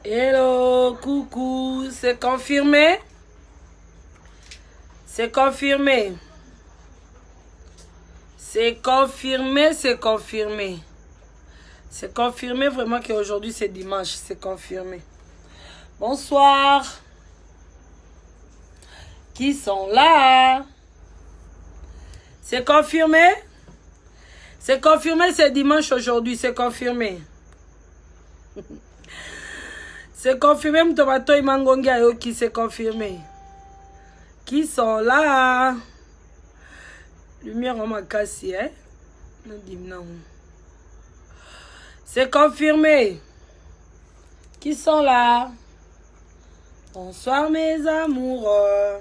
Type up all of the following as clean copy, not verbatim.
Hello, coucou, c'est confirmé? C'est confirmé. C'est confirmé, c'est confirmé. C'est confirmé vraiment qu'aujourd'hui c'est dimanche, c'est confirmé. Bonsoir. Qui sont là? C'est confirmé? C'est confirmé, c'est dimanche aujourd'hui, c'est confirmé. C'est confirmé, Mtomato Imangonga Yoki, c'est confirmé. Qui sont là? Lumière en ma casse, hein? C'est confirmé. Qui sont là? Bonsoir mes amoureux.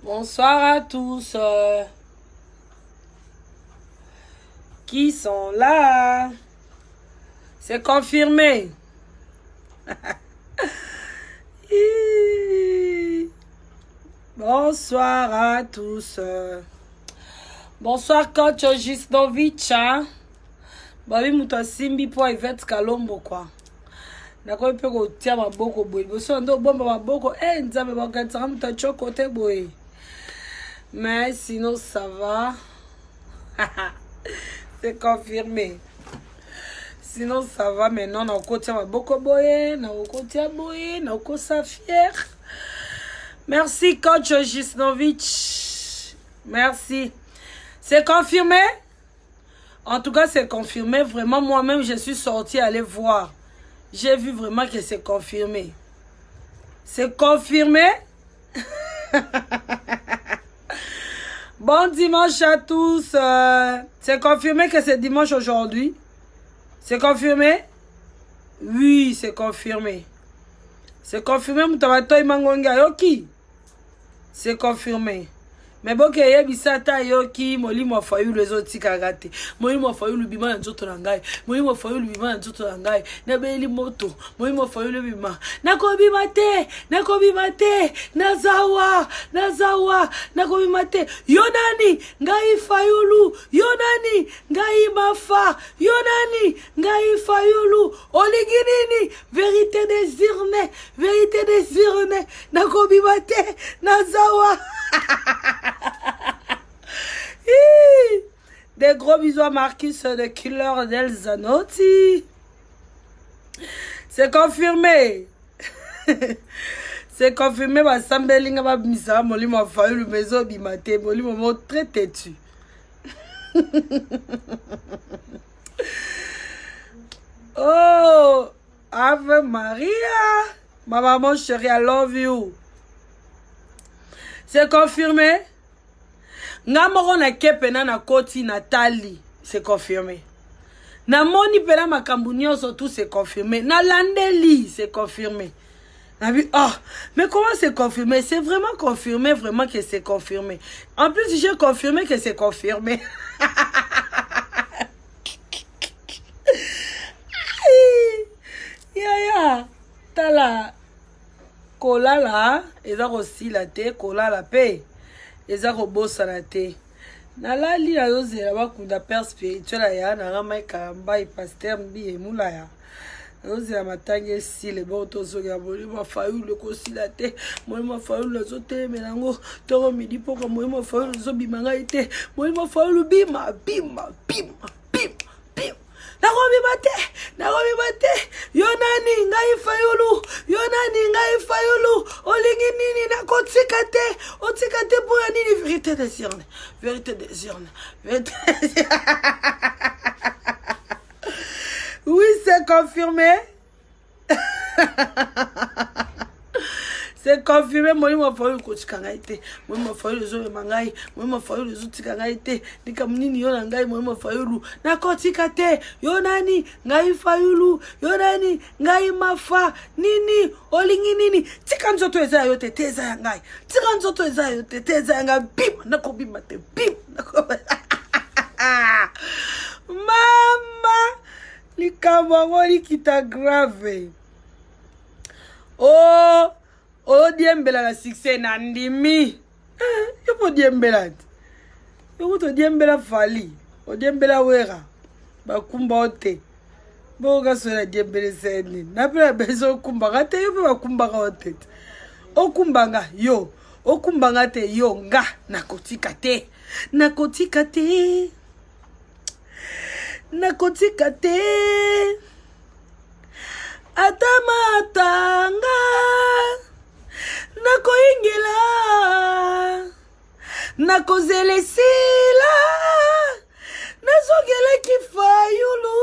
Bonsoir à tous. Qui sont là? C'est confirmé. Bonsoir à tous. Bonsoir coach Gisnovic. Babi muto simbi po Yvette Kalombo quoi. Nako pe ko tia maboko boy. Boso ndo bomba maboko nzambe bakatsa muto chokote boy. Mais sinon ça va. C'est confirmé. Sinon ça va maintenant na kotia maboko boy, na kotia boy, na kosa fier. Merci coach Gisnovic. Merci. C'est confirmé? En tout cas, c'est confirmé. Vraiment, moi-même, je suis sortie aller voir. J'ai vu vraiment que c'est confirmé. C'est confirmé? Bon dimanche à tous. C'est confirmé que c'est dimanche aujourd'hui? C'est confirmé? Oui, c'est confirmé. C'est confirmé, Mutamato Imangonga Yoki. C'est confirmé. Mais bon, que yebisata yoki molimo fayu les autres kagate. Molimo fayu le bima nzoto nangai. Molimo fayu le bima nzoto nangai. Na beli moto. Molimo fayu le bima. Nakobi mate. Nazawa. Nakobi mate. Yonani ngai fayulu. Yonani ngai mafa. Yonani ngai fayulu. Oliginini vérité des urnes. Nakobi mate. Nazawa. Des gros bisous à Marcus de Killer del Zanotti. C'est confirmé. C'est confirmé. Ma sambelinga ma misa molimo fayu le maison bimate molimo mo très têtu. Oh, Ave Maria. Ma maman chérie, I love you. C'est confirmé. Namoro na kepena na koti Nathalie. C'est confirmé. Namoni pela makambunio surtout c'est confirmé. Na landeli c'est confirmé. Oh, mais comment c'est confirmé? C'est vraiment confirmé, vraiment que c'est confirmé. En plus, j'ai confirmé que c'est confirmé. Ya. Tala. Kola la. Eza aussi la te. Kola la paix. Eza robosa la te. Nala li la yozela bakunda père spirituel ya na rama karamba et pasteur mbi emula ya. Yozela matange si le bon tozo ya boli ma fayu le kosi la te. Moi ma fayu le zote melango toro midi poko moi ma fayu le zo bimanga ite. Moi ma fayu le bima. Nakobi mate. Yonani ngai fayulu. Olingi nini na kotikate. Otikate pour nini vérité des urnes. Oui, c'est confirmé. C'est confirmé. Moi, il m'a fallu que tu cangaïté. Moi, il m'a fallu les autres mangaï. Moi, il m'a fallu les autres cangaïté. Ni comme nini yonangai. Moi, il m'a fallu lou. Nakotikate. Yonani. Ngai fayulu. Yonani. Ngai mafa. Nini. Olingi nini. Tikanzoto eza yote. Teza yangai. Tikanzoto eza yote. Teza yangai. Bim. Nakobi mate. Bim. Nakobi. Mama. Likamwango likita grave. Oh. Oh, diembela la succès na ndimi. Yopo diembela. Yopo to diembela fali. O diembela wera. Bakumba ote. Boga sola diembele seni. Napela bezo okumbanga te yo pe bakumbanga otete. Okumbanga yo. Okumbanga te yo nga nakotika te. Nakotika te. Nakotika te. Atamatanga. Nakoingela. Nakozele sila. Nazogele kifayulu.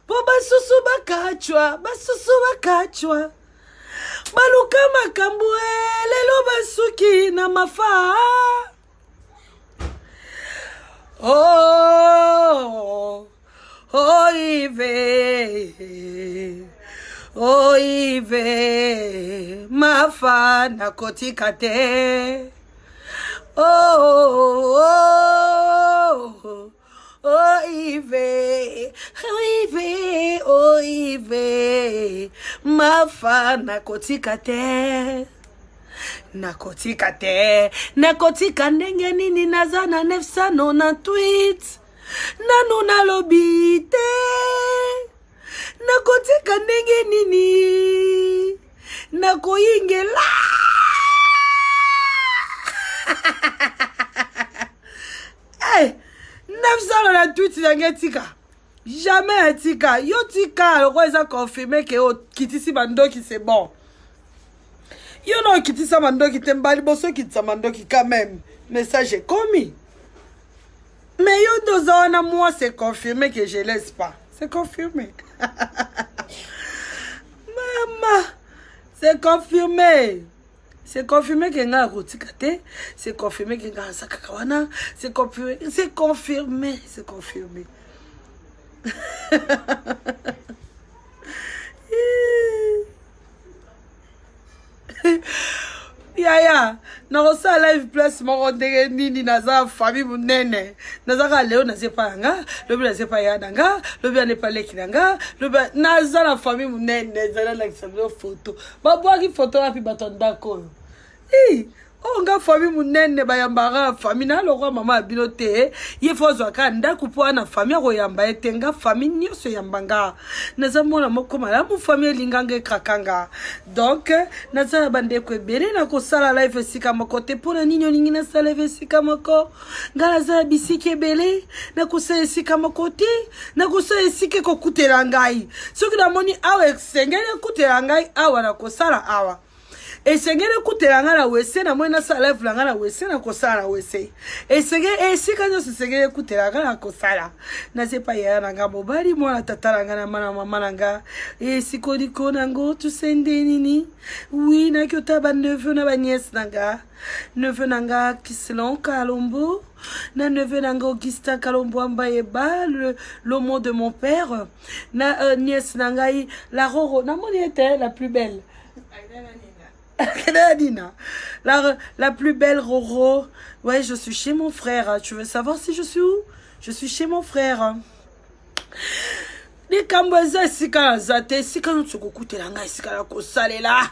Po basusu bakachwa. Baluka makambwe lelo basuki na mafa. Oh, oh Ive, mafa nakotika te. Oh, Ive, mafa nakotika te. Nakotika ndenge nini nazana 998 nanu nalobi te. Nakotika ndenge nini nakoyingela. Hey, 998 yangetika. Jamais tika. Yo tika, le roi a confirmé que yo kitisi bandoki c'est bon. Yo non kitisa bandoki tembali boso kitisa bandoki quand même. Mais ça j'ai commis. Mais yo dozana moi c'est confirmé que je laisse pas. C'est confirmé. Maman, c'est confirmé. C'est confirmé que nga rotikate, c'est confirmé que nga sakakawana, c'est confirmé, c'est confirmé, c'est confirmé. Yaya, narosa live place moko ndenge nini naza famille munene. Nazaka leo nazepa nga, lobi nazepa ya nga, lobi anepa leki nga, lobi naza na famille munene, zala la kisabilo photo. Babwaki photo na pi batondako. Oh nga famille munene bayambara famille na lokwa mama abinote ye fozwa ka ndaku po na famille ko yamba etenga famille nyoso yambanga naza mona moko malamu famille linganga kakanga donc naza bande ko bere na ko sala live sika moko te pona ninyo ningi na sala live sika moko ngala za bisike bele na ko sala sika moko te na ko sala sika ko kutela ngai soki na moni awe sengele kutela ngai awa na ko sala awa. Et sengere kutelanga na wese na mwena sala fulanga na wese na kosala wese. Et sengere si kanyo sengere kutelanga na kosala. Na sepa ya na ngabo bali mwana tatalanga na mana mama nanga. Et sikodi konango tu sende nini. Oui na kyota ba neveu na ba nièce nanga. Neveu nanga Kislon Kalombo. Na neveu nanga Augustin Kalombo Ambayeba le mot de mon père. Na nièce nanga la Roro na moni était la plus belle. La plus belle Roro. Ouais, je suis chez mon frère. Tu veux savoir si je suis où? Je suis chez mon frère. Les Kambaza, sika zate, sika no tsukukutelanga, sika la kosalela.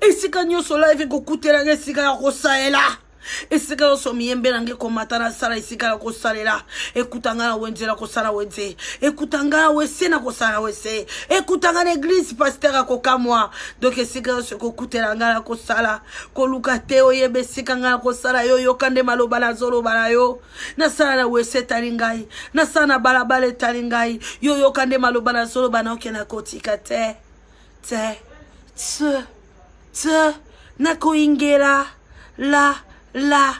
Et sika nyo sola ife kokutelanga, sika la kosalela. Et sika no somiembe nange komatana sala, sika la kosalela. Ekutanga na wenze la kosala wenze. Ekutanga na wese na kosala wese. Ekutanga na église pasteur akokamwa. Donc sika no sokukutelanga la kosala. Koluka teo yebe sika nga la kosala yo yo kande maloba la zolo bala yo. Na sala na wese talingai. Na sala na balabale talingai. Yo yo kande maloba la zolo bana okena kotika te. Na koingela la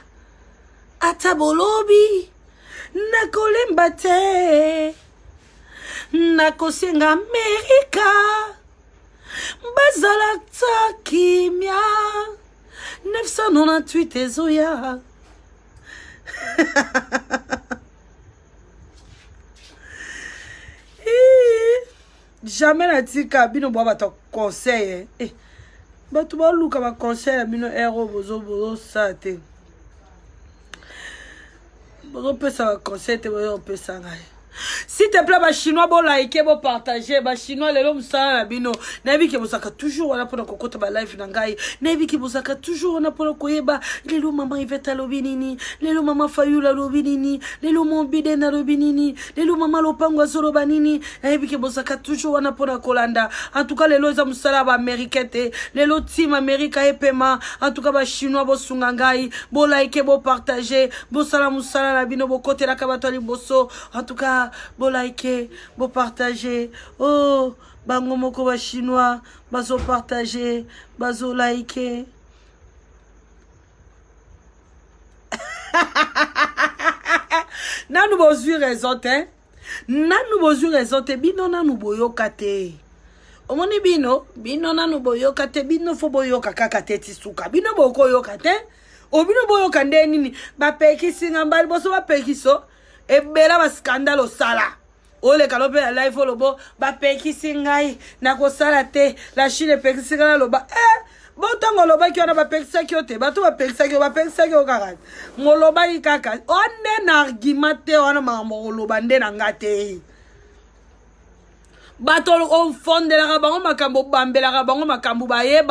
atabolobi na kolemba te na kosenga Amerika bazala takimia 998 ezoya. Jamais na tika bino bwa bato conseil bato ba luka ba conseil bino ero bozo sate bozo pesa ba conseil te bozo pesa ngai S'il te plaît, les Chinois, bon like, bon partager, les Chinois, les hommes, ça, bino. Nabi qui vous a toujours, on a pour le cocotte, ba live nangai. Nabi qui vous a toujours, on a pour le koyeba. Les lots, maman, Yvette à l'obinini. Les lots, maman, Fayoula l'obinini. Les lots, mon biden à l'obinini. Les lots, maman, l'opangwa sorobanini. Nabi qui vous a toujours, on a pour la colanda. En tout cas, les lots, les hommes, américains, les lots, team américain et paiement. En tout cas, les Chinois, bon sungangai. Bon like, bon partager. Bon salam, la bino, bon côté, la kabatali, bosso. En tout cas, bon like, bon partager. Oh, bango moko ba chinois, bazo partager, bazo like. Nanu bozu raison te. Nanu bozu raison te bino nanu boyoka te. Omoni bino nanu boyoka te bino fo boyoka kaka te tisuka. Bino boko yoka te. Obino boyoka nde nini ba pekisi ngambali boso ba pekiso. E bela ba scandale sala. Ole kalope la live lobo ba pekisi ngai na ko sala te la Chine pekisi ngala loba botango loba ki ona ba pekisa ki ote ba to ba pekisa ki okaka ngoloba ikaka onne na argument te ona mambo loba nde na ngate bato on fonde la bango makambo bambela ka bango makambo baye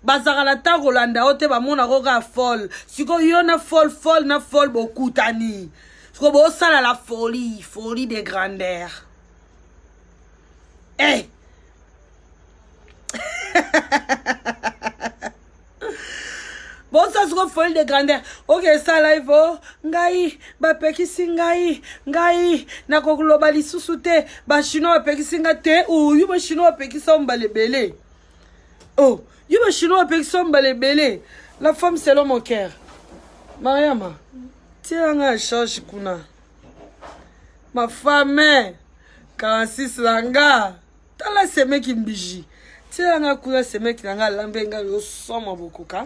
bazaka la ta Rolanda ote ba mona ko ka fol siko yo na fol na fol bokutani. Siko ça la folie de grandeur. Eh. Bon ça siko folie de grandeur. Ok ça live oh ngai ba pekisi ngai na ko globali susute ba chinois pekisi ngate ou yu ba chinois pekisa mbalebele. Oh, yu ba chinois pekisa mbalebele. La femme selon mon cœur. Mariama. Tiens, un change kuna. Ma femme, 46 langa. Tala seme qui mbiji. Tiens, un kuna seme qui langa lambenga yo soma bokuka.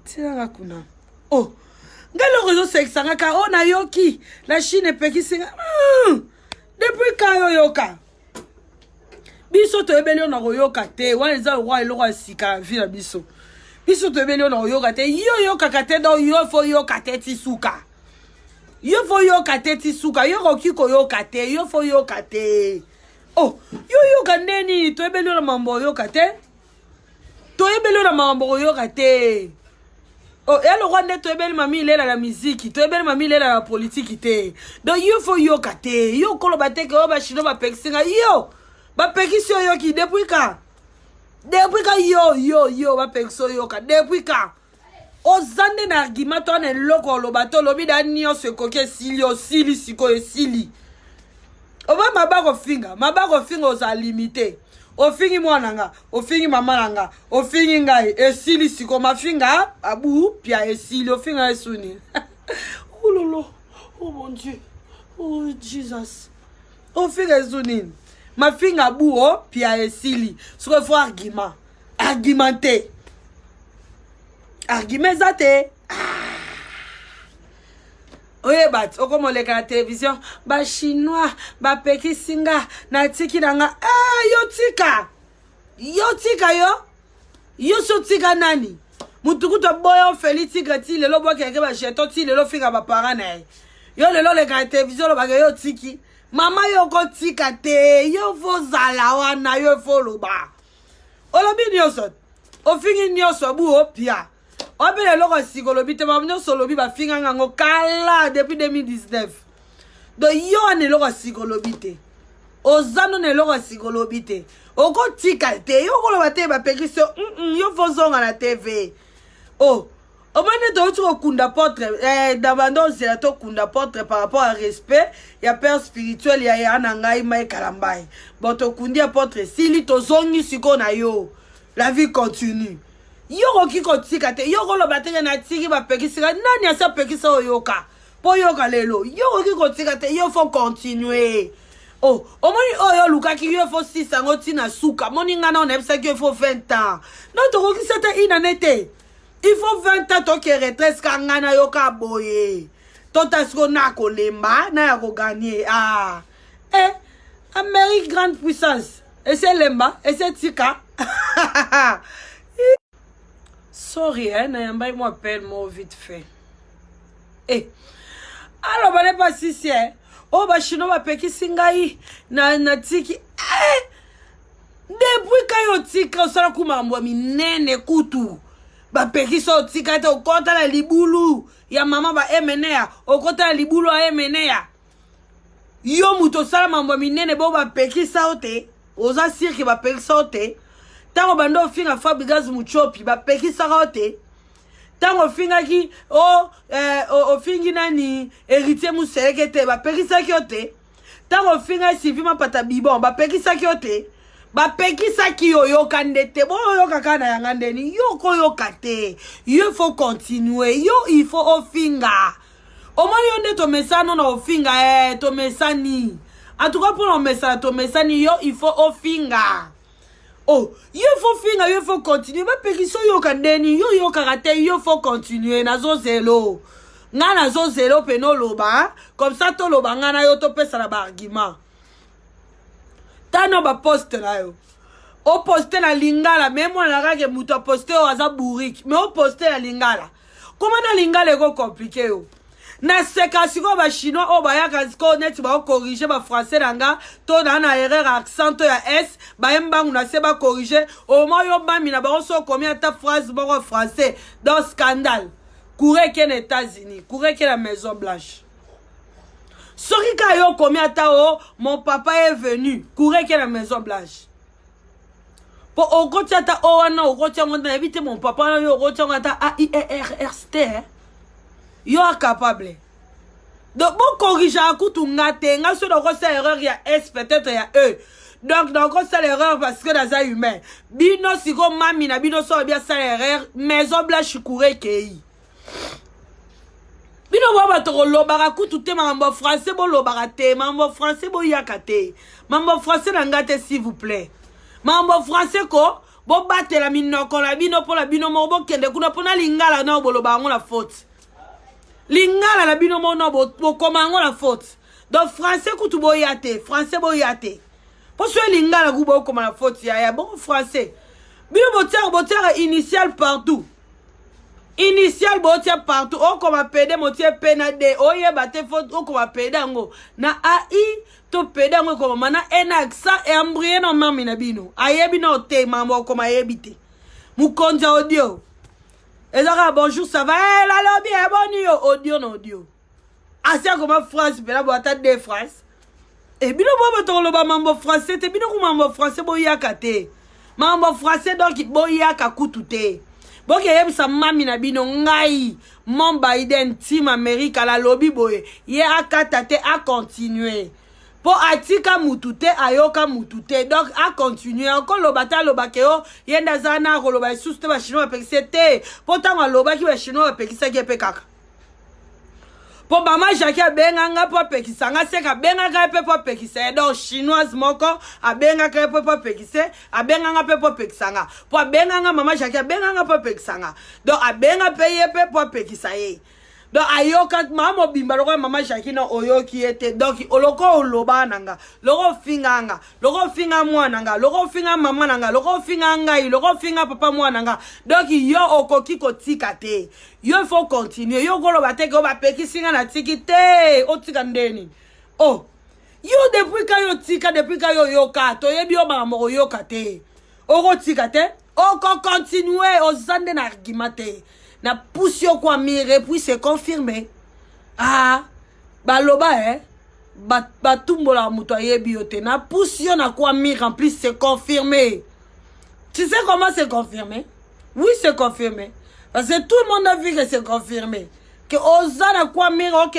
Tiens, un kuna. Oh, ngalo rezo sexanga ka ona yoki. La Chine pekisinga. Depuis quand yo yoka? Biso to ebelio na yoka te. Wana za roi elo kwa sika vila biso. Biso to ebelio na yoka te. Yo kakate do yo fo yoka te tisuka. Yo fo yoka te tisuka. Yo kiko yoka te. Yo fo yoka te. Oh, yo yoka neni. To ebelio na mambo yoka te. To ebelio na mambo yoka te. Oh, et le roi de to ebeli mami il est la musique. To ebeli mami il est la politique te. Donc yo fo yoka te. Yo kolo bate ke oba shino ba pekisinga. Yo. Ba pekisio yoki depuis quand? Depuis quand yo ba pekso yoka depuis quand ozande na argument ton eloko lo bato lobi da nyo se koke sili siko e sili oba mabako finga oza limité ofingi mwana nga ofingi mama nanga ofingi ngai e sili siko mafinga abu pia e sili ofinga esuni oh lolo oh mon Dieu oh Jesus ofinga esuni ma finga buo pia esili soko fo argumenter zate oye bat okomo le ka télévision ba chinois ba pekisinga na tiki nanga yo tika yo so tika nani mutuku to boyo feli tika ti lelo bo keke ba jeto ti lelo finga ba parana yo lelo le ka télévision lo ba yo tiki mama yo ko tika te yo fo zala wana yo fo loba olobi nyoso ofingi nyoso bu opia obele loko sikolobi te ba nyoso lobi ba finga ngango kala depuis 2019 do yo ne loko sikolobi te ozano ne loko sikolobi te oko tika te yo ko loba te ba pekiso yo fo zonga na TV oh omane to tu okunda portre d'abandon c'est to kunda portre par rapport à respect ya père spirituel ya anangai mai kalambai bon to kundi portre sili to zongi siko na yo la vie continue yo ki ko tika te yo ko loba te na tiki ba pekisika nani asa pekisa oyoka po yoka lelo yo ki ko tika te yo faut continuer oh omoni oyo lukaki yo faut 6 ans tina suka moni ngana on ebisa ki yo faut 20 ans non to ko ki sata inanete. Il faut 20 ans to ke retraite kangana yoka boye. Tota sko na ko lemba na ya ko gagner. Ah. Amérique grande puissance. Et c'est lemba, et c'est tika. Sorry, na yamba moi appelle moi vite fait. Alors, on n'est pas si c'est. Oh, bah, chino, bah, peki singai. Na tiki. Depuis quand yo tika, on s'en a koumambo, mi nene kutu. Bah, peki so tika, te, au konta la libulu. Ya maman, bah, emenea. Au konta la libulu, a emenea. Yo, muto, sala mambo, mi nene, bon, bah, peki saote. Oza sirki, bah, peki saote. Tango bando finga Fabregas Muchopi, bah, peki saote. Tango finga ki o fingi nani héritier muselekete ba pekisa kyote. Tango finga Sylvie Pata Bibon ba pekisa kyote. Ba pekisa ki yo kandete bo yo kakana yangandeni yo ko yo kate. Yo faut continuer. Yo il faut o finga. Au moins yo to mesano na o finga to mesani. En tout cas pour le mesana to mesani yo il faut o finga. Oh, il faut finir, il faut continuer. Mais pékiso yo kandeni, yo karate, il faut continuer. Nazo zelo. Nga nazo zelo peno loba. Comme ça, to loba nga na yo to pesa la argument. Tano ba poste la yo. O poste la lingala. Même moi la rage muto poste o aza bourrique. Mais o poste la lingala. Comment na lingala ego compliqué yo? Na seka siko ba chinois o ba ya kasiko net ba corriger ba français nanga to na erreur accent ya s ba embangu na se ba corriger au moins yo ba mina ba so combien ta phrase ba français dans scandale courir qu'en États-Unis courir que la Maison Blanche sori ka yo combien ta o mon papa est venu courir que la Maison Blanche pour au côté ta o wana au côté ngona éviter mon papa yo au côté ngata AIRRST yo capable donc bon corriger à coup tout ngate nga so donc c'est erreur il y a S peut-être il y a E donc c'est l'erreur parce que dans un humain bino siko mami na bino so bien ça l'erreur Maison Blanche courir kei bino baba to lobara coup tout mambo français bon lobara te mambo français bon yakate mambo français na ngate s'il vous plaît mambo français ko bo battre la minoko la bino pour la bino mo bo kende kuna pona lingala na boloba ngo la faute lingala la bino mono bo komango la faute donc français kutu boyate français boyate pour ce lingala kubo koma la faute ya bon français bino botiara initial partout initial botia partout o koma pede motie pena de oye bate faute o koma pede ngo na ai to pede ngo koma mana en accent et embryon no mami na bino ayebi no te mambo koma yebite mukonja audio. Et là, bonjour, ça va? Eh, là, là, bien, bon, audio, non, audio. Ah, c'est comme France, mais là, bon, attends, des phrases. Et bien, bon, le mambo français, t'es bien, mambo français, bon, yakate. Mambo français, donc, bon, yakakutute. Bon, qu'il y a sa mamina bino, ngai, mon Biden, team Amérique, à la lobby, boy, yakatate à continuer. Pour atika mutute ayoka mutute donc à continuer encore le bata le bakeo yenda zana ko lo ba suste ba chinois pekisete pour tant lo ba ki ba chinois pekisa ke pekaka pour mama jaki abenganga po pekisanga seka benga pe po pekisa donc chinoise moko abenga ka po pekise abenganga pe po pekisanga po abenganga mama jaki abenganga po pekisanga donc abenga paye pe po pekisa ye. Donc ayoka mama bimba loko mama Jacquina oyoki ete donc oloko oloba nanga loko finga mwana nanga loko finga mama nanga loko finga ngai loko finga papa mwana nanga donc yo okoki kotika te yo faut continuer yo koloba te ko ba peki singa na tiki te otika ndeni oh yo depuis ka yo yoka to yebi yo mama yoka te oko tika te oko continuer ozande na argumenter na poussio kwa mire puis c'est confirmé ah baloba batumbo la muto yebi yote na poussio na kwa mire en plus c'est confirmé. Tu sais comment c'est confirmé? Oui, c'est confirmé parce que tout le monde a vu que c'est confirmé que ozana kwa mire OK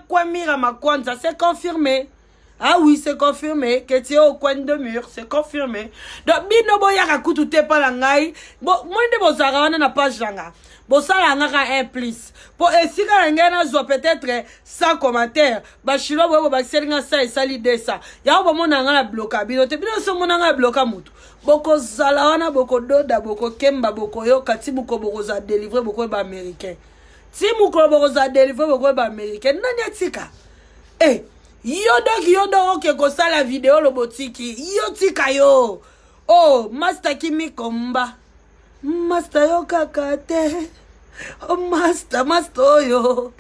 kwa mire ma kwanza c'est confirmé. Ah oui, c'est confirmé que tu es au coin de mur, c'est confirmé. Donc bino boya ka kutute pa la ngai bo mwende bozara wana na page langa bosala ngaka un plus pour esika ngena zo peut-être sans commentaire ba chilo bo ba selinga ça et sali de ça ya bo mona ngala bloka bino te bino so mona ngala bloka mutu boko zala wana boko doda boko kemba boko yo katibu ko boko za délivrer boko ba américain timu ko boko za délivrer boko ba américain nani atika eh yodo oke kosa la vidéo lo botiki yo tika yo oh master kimi komba master yo kakate oh master yo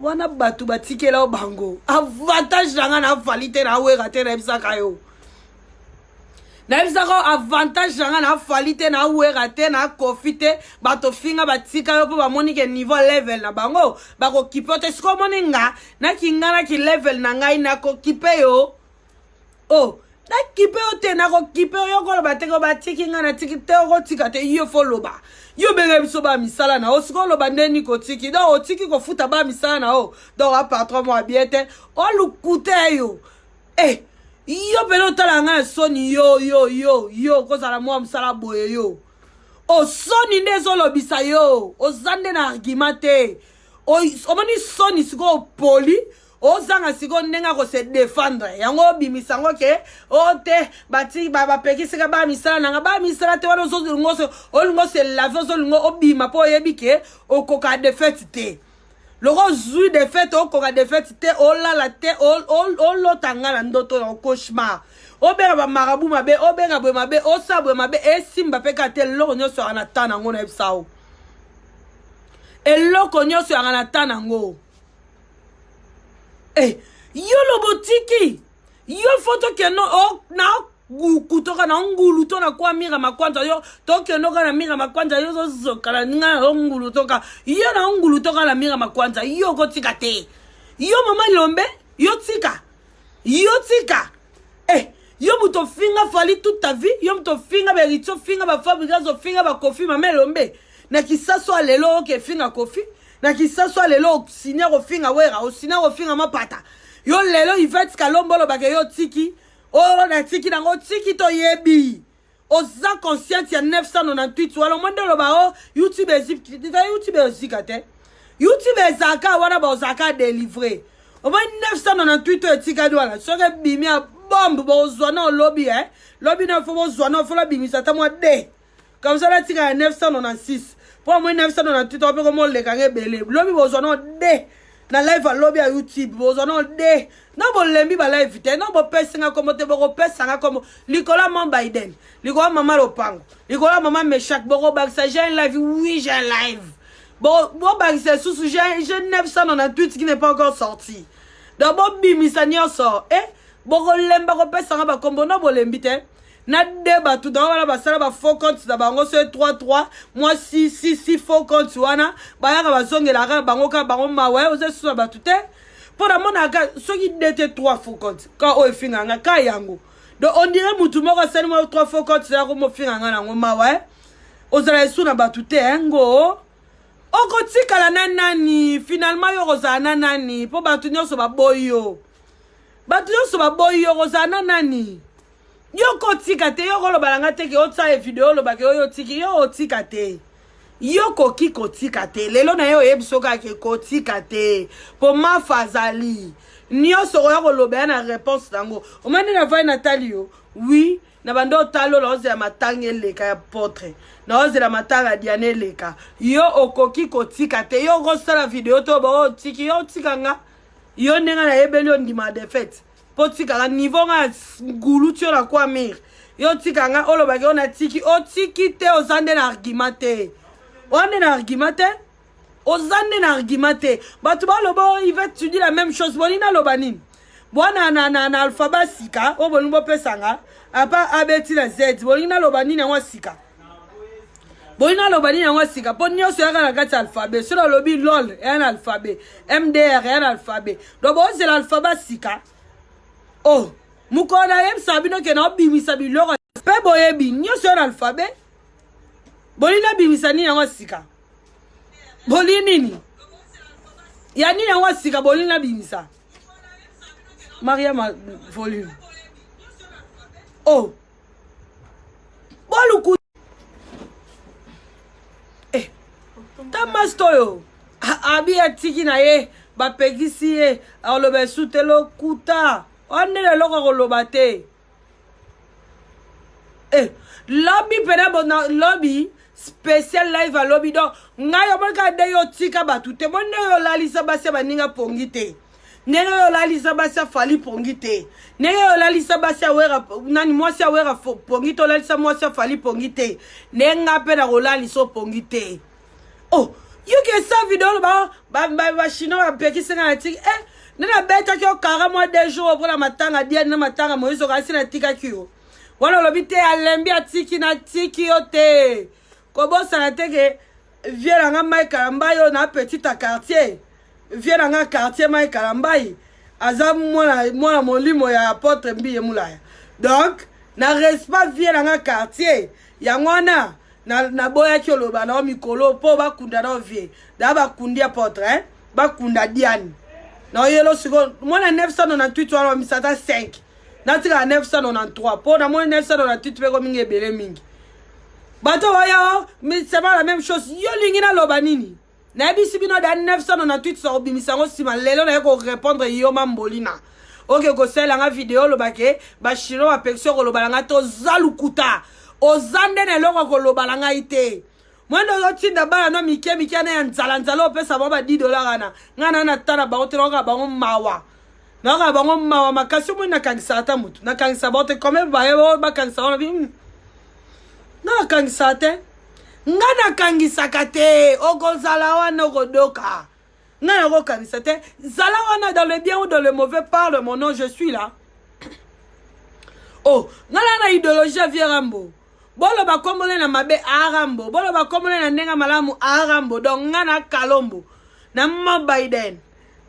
wana batu batikela o bango avantage nanga na fali te na wera te na bisaka yo na bisaka avantage nanga na fali te na wera te na kofi te bato finga batika yo po bamoni ke niveau level na bango bako kipe te siko moni nga na kinga na ki level na ngai na ko kipe yo oh na kipe yo te na ko kipe yo ko ba te ko ba tiki nga na tiki te ko tika te yo fo loba yo benge biso ba misala na o siko loba ndeni ko tiki do o tiki ko futa ba misala na o do a patron mo abiete o lukute yo yo pelo tala nga soni yo ko sala mo misala boye yo o soni ndezo lobisa yo o zande na argumente o mani soni siko poli o zanga siko nenga ko se défendre yango bimisango ke o te bati baba pekisika ba misala nanga ba misala te wana so lingo se lave so lingo obima po yebike o koka défaite te loko zui défaite o koka défaite te o lala te o lotanga na ndoto na cauchemar o benga ba marabu mabe o benga bwe mabe o sabwe mabe e simba peka te loko nyoso ana tana ngona ebsao e loko nyoso ana tana ngo yo lobotiki yo foto ke no na kutoka na ngulu to na kwa mira makwanza yo toke no kana mira makwanza yo zo kala nga ngulu toka yo na ngulu toka la mira makwanza yo ko tika te yo mama lombe yo tika yo muto finga fali toute ta vie yo muto finga berito finga ba fabrica zo finga ba kofi mama lombe na kisaso alelo ke finga kofi na kisaso lelo sinya ko finga wera o sinya ko finga mapata yo lelo Yvette Kalombolo bake yo tiki o na tiki na ngo tiki to yebi o za conscient ya 998 wala mondelo ba o YouTube ezikate YouTube ezaka wana ba ozaka délivrer o ba 998 etika douala soke bimi a bombe bo zona lobby lobby na fo bo zona fo la bimi sa ta mo de comme ça la tika 996 pour moi 998 on peut comment les carré belé lobby bozono de na live lobby à YouTube bozono de na bo lembi ba live te na bo pesinga comme te bo pesanga comme Nicolas Biden Nicolas Maman Lopango Nicolas Maman Meshak bo baksa j'ai un live oui j'ai un live bon baksa sous j'ai 998 qui n'est pas encore sorti d'abord bimisa nyonso bo lemba ko pesanga ba kombo na bo lembi te na débat tout dans la basala ba faux compte da bango c'est 33 moi 6 faux compte wana ba ya ba zongela ka bango ka bango mawe oze so ba tout pour la mona ka so qui dete 3 faux compte quand o finga nga ka yango donc on dirait mutu moko seulement 3 faux compte ya ko mo finga nga ngo mawe ozala so na ba tout ngo oko tikala na nani finalement yo kozana nani po ba tout nyonso ba boyo kozana nani yo ko tika te yo ko balanga te ke otsa e video lo ba ke yo tiki yo tika te yo ko ki ko tika te lelo na yo ebiso ka ke ko tika te po ma fazali nyo so yo ko lo ba na réponse dango o mani na vai Nathalie yo oui na bando talo lo ze matange leka ya potre na oze la matanga diane leka yo okoki ko tika te yo ko sala video to ba tiki yo tika nga yo nenga na ebeli on di ma défaite potika la niveau nga ngulu tio la kwa mir yo tika nga olo ba ona tiki o tiki te ozande na argumente on na argumente ozande na argumente batu ba lobo Yvette tu dis la même chose bonina lobanine bona na alphabet sika o bonumbo pesanga apa abeti na z bonina lobanine ngwa sika bonina lobanine ngwa sika po nyoso yaka na kati alphabet sur lobi lol un alphabet mdr un alphabet do bo c'est l'alphabet sika oh mukona yem sabino ke na bimisa biloko pe boyebi nyoso na alphabet bolina bimisa ni ngwa sika bolini ya ni ngwa sika bolina bimisa Maria volume oh boluku tamastoyo abi atiki na ye ba pegisi ye alobe sutelo kuta onele loko koloba te lobby pena bona lobby spécial live à lobby donc ngayo baka de yo tika batute bonne yo lalisa base baninga pongi te nenge yo lalisa base fali pongi te nenge yo lalisa base wera nani mwasi wera pongi to lalisa mwasi fali pongi te nenga pe na rolaliso pongi te oh Yo que ça vidéo ba chinois peki senga na tik nana beta ki okara moi des jours pour la matanga dia na matanga mo iso kasi na tika kiyo wana lobite alembi atiki na tiki yote ko bosa na teke viens nga mai karamba yo na petit quartier viens nga quartier mai karambai aza mwana molimo ya apôtre mbi emulaya donc na respect viens nga quartier ya ngwana na boya ki oloba na mikolo po bakunda na vie da bakundi apôtre bakunda diane na yelo siko mwana 998 wana misata 5 na tika 993 po na mwana 998 pe ko mingi ebele mingi bato waya mais c'est pas la même chose yo lingi na loba nini na bisi bino da 998 so bimisango sima lelo na ko répondre yo mambolina oke ko sela nga vidéo lobake ba chino ba pexo ko lobalanga to zalukuta ozande ne loko ko lobalanga ite mwendo yo tinda bana no mike na nzala opesa ba $10 ngana na tana ba otelo ka bango mawa na ka bango mawa makasi mo na kangisa ata mutu na kangisa ba te comme ba yo ba kangisa ona bi na kangisa te ngana kangisa kate okozala wana okodoka ngana ko kangisa te zala wana dans le bien ou dans le mauvais parle mon nom je suis là oh ngana na idéologie Vierambo bolo ba komole na mabe arambo bolo ba komole na ndenga malamu arambo donc ngana kalombo na ma Biden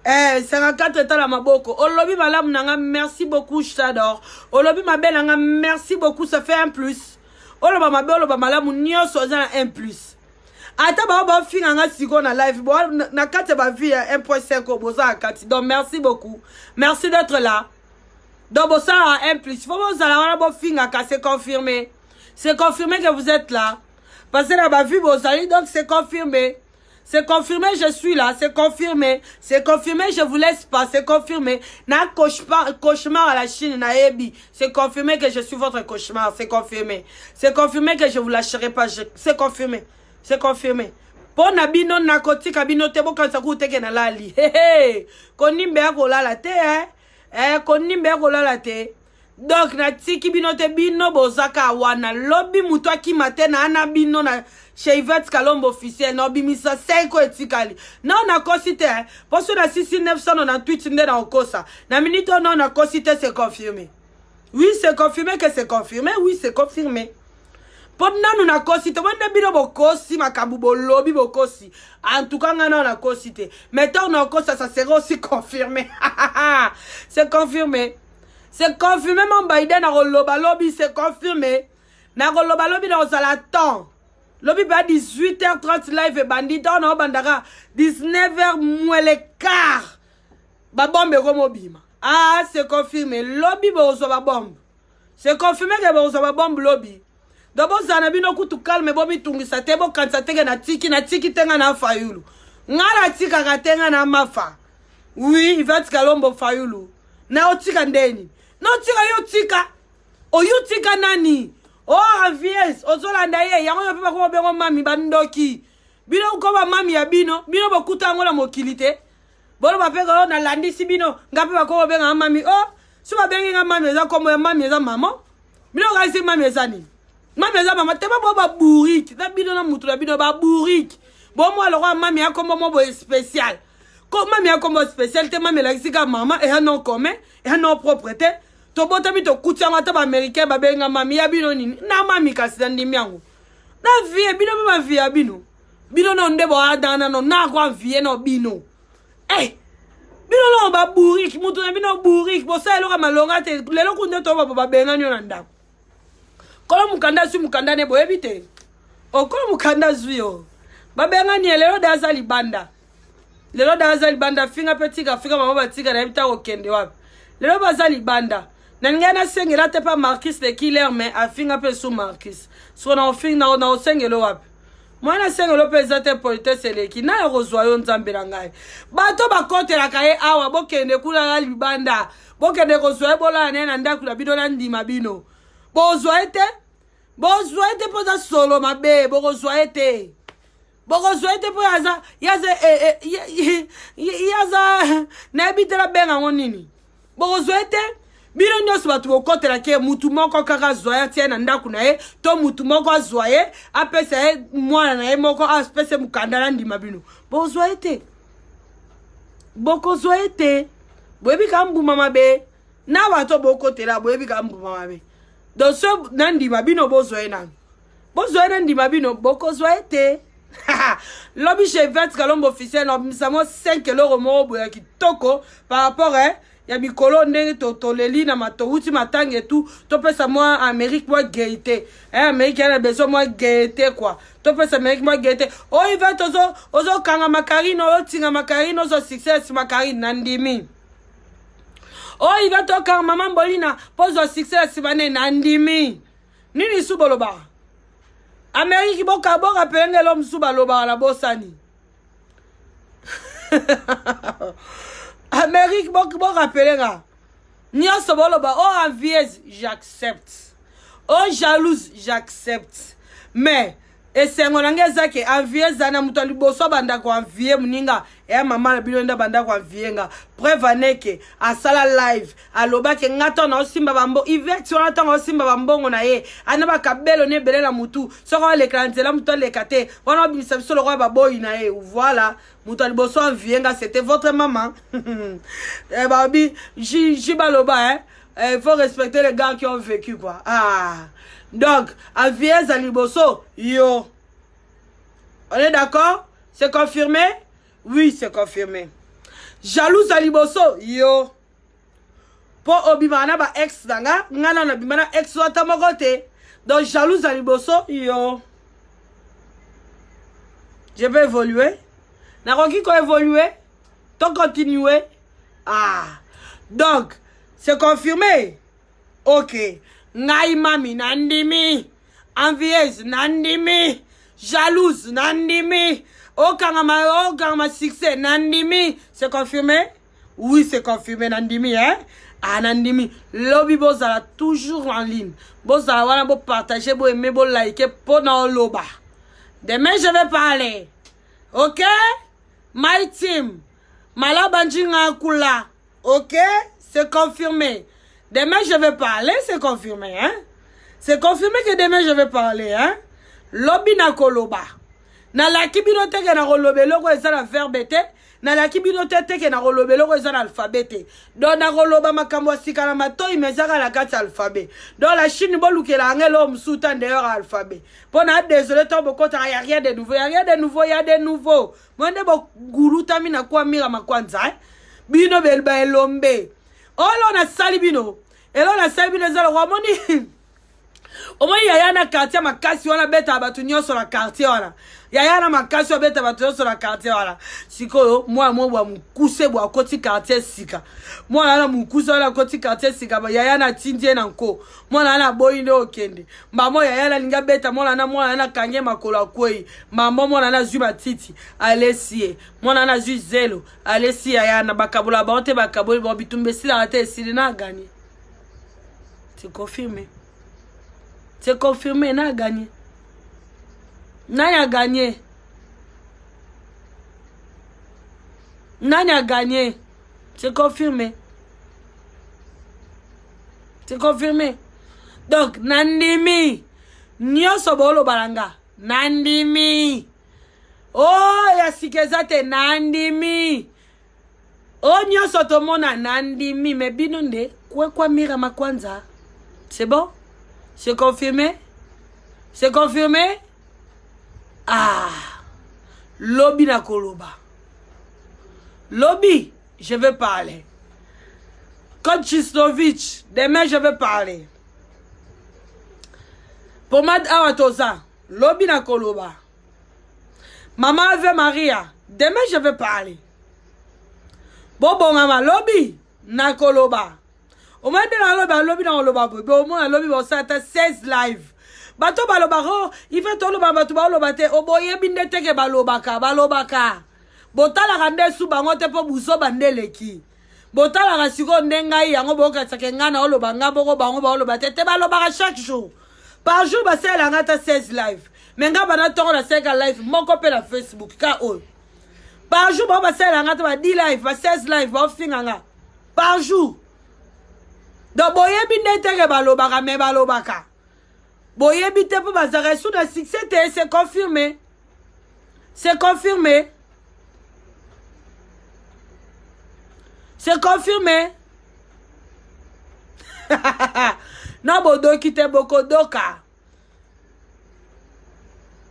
54 états la maboko olobi malamu nanga merci beaucoup je t'adore olobi mabe nanga merci beaucoup ça fait un plus oloba mabe oloba malamu nyoso za un plus ata ba finga nga siko na live bo na kate ba vie 1.5 boza akati donc merci beaucoup merci d'être là donc boza un plus faut vous ala wana bo finga ka c'est confirmé. C'est confirmé que vous êtes là. Parce que là, ma vie, vos amis, donc c'est confirmé. C'est confirmé, je suis là. C'est confirmé. C'est confirmé, je vous laisse pas. C'est confirmé. Na cauchemar à la Chine, na Ebi. C'est confirmé que je suis votre cauchemar. C'est confirmé. C'est confirmé que je vous lâcherai pas. C'est confirmé. C'est confirmé. Pour nabino narcotique, abino tebo quand ça coûte que na lali. Hé konimbe ako la te, konimbe ako la te. Donc na tiki bino te bino bozaka wana lobby muto akimate na ana bino na chez Yvette Kalombo officiel no bimisa 5 etikali non na kosite parce que na 6998 nde na okosa na minute non na kosite c'est confirmé oui c'est confirmé que c'est confirmé oui c'est confirmé Ponna nous na kosite wende bino bokosi makabu bolobi bokosi en tout cas ngana na kosite mettons na kosa ça sera aussi confirmé c'est confirmé. C'est confirmé, mon Biden a roloba lobby, c'est confirmé. Na roloba lobby dans la temps. Lobby ba 18h30 live et bandit on a bandara 19h moins le quart. Ba bombe comme bima. Ah, c'est confirmé. Lobby ba oso bombe. C'est confirmé que ba oso bombe lobby. D'abord ça na bino kutu calme bobi tungisa tebo kansa tenge na tiki tenga na fayulu. Ngala tika katenga na mafa. Oui, il va Kalombo fayulu. Na otika ndeni. Non tika yo tika. O yo tika nani? Oh avies, ozolanda ye yango yo pe ko bengo mami bandoki. Bino ko ba mami ya bino bokuta ngola mokilite. Bolo ba pe ko na landi si bino ngape ba ko benga mami. Oh, so ba benga mami eza komo ya mami eza maman. Bino ga isi mami eza ni. Mami eza maman te ba bourrique. Na bino na mutu na bino ba bourrique. Bon moi le roi mami a comme mo spécial. Comme mami a comme spécial te mami la sika maman et un nom commun et un nom propriété. To bota mi to kutia mata ba américain ba benga mami ya bino nini na mami kasi ndimi yangu na vie bino ba vie ya bino bino no ndebo adana no na kwa vie no bino bino no ba bourrique mutu na bino bourrique bo sa eloka malonga te lelo kunde to ba benga nyo na ndako kola mukanda su mukanda ne bo ebite o kola mukanda su yo ba benga ni lelo daza libanda finga petika finga mama batika na ebita okende wapi lelo baza libanda nangena sengela te pa Marcus le killer mais afinga pe sous Marcus so na ofinga na osengelo wapi mwana sengelo pe zate politesse leki na rozwayo nzambe na ngai bato bakotela kaye awa bokende kula libanda bokende kozwaye bola na ndaku la bidola ndima bino bozwaye te poza solo mabe bozwaye te po yaza na ebitela benga ngonini bozwaye te bino nyonso bato bokotela ke mutu moko kaka zoya tie na ndaku na ye to mutu moko azoye apesa ye mwana na ye moko apesa mukanda na ndima bino bozoye te bokozoye te boyebi ka mbuma mabe na bato bokotela boyebi ka mbuma mabe donc so na ndima bino bozoye na ndima bino bokozoye te Lobby chez Vette Kalombo officiel, nous avons 5 € moko ya kitoko par rapport à ya mikolo ndenge toleli na matouti matang et tout. To pesa moi Amérique moi gaieté. Amérique a besoin moi gaieté quoi. To pesa Amérique moi gaieté. Oh il va ozo kanga makarino o tinga makarino zo success makarino nandimi. Oh il va to kanga maman bolina pozo success bane nandimi. Nini suboloba. Amérique boka boka penge l'homme suba loba la bosani. Amérique boka pelenga. Nyonso boloba oh envieuse j'accepte. Oh jalouse j'accepte. Mais et c'est mon angeza ke envieuse ana muto liboso banda ko envier muninga e mama na bilonda banda ko envierenga. Preuve ke asala live aloba ke ngato na osimba bambo ivek sur ata osimba bambongo na ye anaba kabelo ne belela mutu soko le klantela muto le kate wana bisa biso le roi baboy na ye voilà muto liboso envierenga c'était votre maman. Eh babi jibaloba hein. Il faut respecter les gars qui ont vécu quoi. Ah. Donc, envieuse à liboso, yo. On est d'accord? C'est confirmé? Oui, c'est confirmé. Jalouse à liboso, yo. Pour obimana ba ex danga, ngana na bimana ex wata mogote. Donc, jalouse à liboso, yo. Je vais évoluer. Naroki ko évoluer? Ton continuer? Ah. Donc, c'est confirmé? Ok. Ngai mami nandimi. Envieuse nandimi. Jalouse nandimi. Okangama succès nandimi. C'est confirmé? Oui, c'est confirmé nandimi, hein? Ah, nandimi. Lobby bozala toujours en ligne. Bozala wana bo partager, bo aimer, bo liker, po na loba. Demain, je vais parler. Ok? My team. Malabanjinga kula. Ok? C'est confirmé. Demain, je vais parler, c'est confirmé, hein? C'est confirmé que demain, je vais parler, hein? Lobby na koloba. Na la kibinote ke na rolobe loko eza na verbe te. Na la kibinote te ke na rolobe loko eza na alphabet te. Donc na roloba makambo sika na matoi mezaka la kati alphabet. Donc la Chine boluke la ngelo msuta d'ailleurs alphabet. Pona désolé to bokota ya rien de nouveau, ya rien de nouveau, ya de nouveau. Mwende bo guluta mina kwa mira makwanza, hein? Bino belba elombe. Olo na salibino. Elo na salibino zalo wamoni. Omoni yaya na quartier makasi wana beta batu nyonso na quartier wana. Yaya na makasi wana beta batu nyonso na quartier wana. Sikoyo mwa bwa mukuse bwa koti quartier sika. Mwa na mukuse wana koti quartier sika ba yaya na tindie na nko. Mwa na boyi ndo okende. Mamo yaya na linga beta mwa na kange makolo kwei. Mamo mwa na zuma titi alesie. Mwa na zu zelo alesie yaya na bakabula baote bakaboli bo bitumbe sila ate sili na gagné. C'est confirmé. C'est confirmé, n'a gagné. N'a gagné. N'a gagné. C'est confirmé. C'est confirmé. Donc, nandimi. Nyoso bolo balanga. Nandimi. Oh, ya sikezate nandimi. Oh, nyoso tomona nandimi. Mais binonde, kwa mira makwanza. C'est bon? C'est confirmé? C'est confirmé? Ah! Lobby na koloba. Lobby, je vais parler. Coach Chistovic, demain je vais parler. Pomade Awatoza, Lobby na koloba. Maman Ave Maria, demain je vais parler. Bobo Mama, Lobby na koloba. Au moins de lobby dans le babo, au moins lobby va ça 16 live. Bato balobaro, il fait tout le bato balobate, au boye binde teke balobaka. Botala rande su bangote po buso bandele ki. Botala rasiko ndenga yango boka tsakenga na olobanga boko bango balobate te balobaka chaque jour. Par jour ba c'est la ngata 16 live. Menga bana toko na 5 live, moko pe la Facebook ka o. Par jour ba c'est la ngata ba 10 live, ba 16 live ba finganga. Par jour. Donc, boyebi nete balobaka, me balobaka. Boyebi te pour bazare sous le succès, c'est confirmé. C'est confirmé. C'est confirmé. Non, bodo kite bokodoka.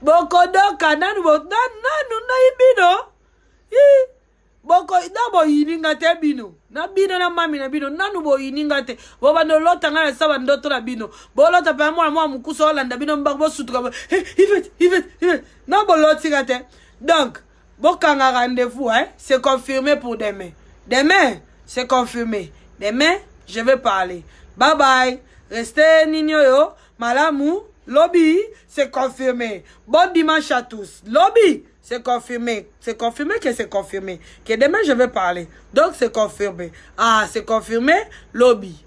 Bokodoka, nanu ibino. Boko na yininga te bino. Na bino na mami na bino. Nanu bo yininga te. Boba no lota nga na saba ndoto na bino. Bo lota pa mwa mukuso olanda bino mbako sutuka. Yvette. Na bo loti nga te. Donc, bokanga rendez-vous, hein. C'est confirmé pour demain. Demain, c'est confirmé. Demain, je vais parler. Bye bye. Restez nino yo. Malamu. Lobby, c'est confirmé. Bon dimanche à tous. Lobby, c'est confirmé. C'est confirmé que c'est confirmé. Que demain, je vais parler. Donc, c'est confirmé. Ah, c'est confirmé. Lobby.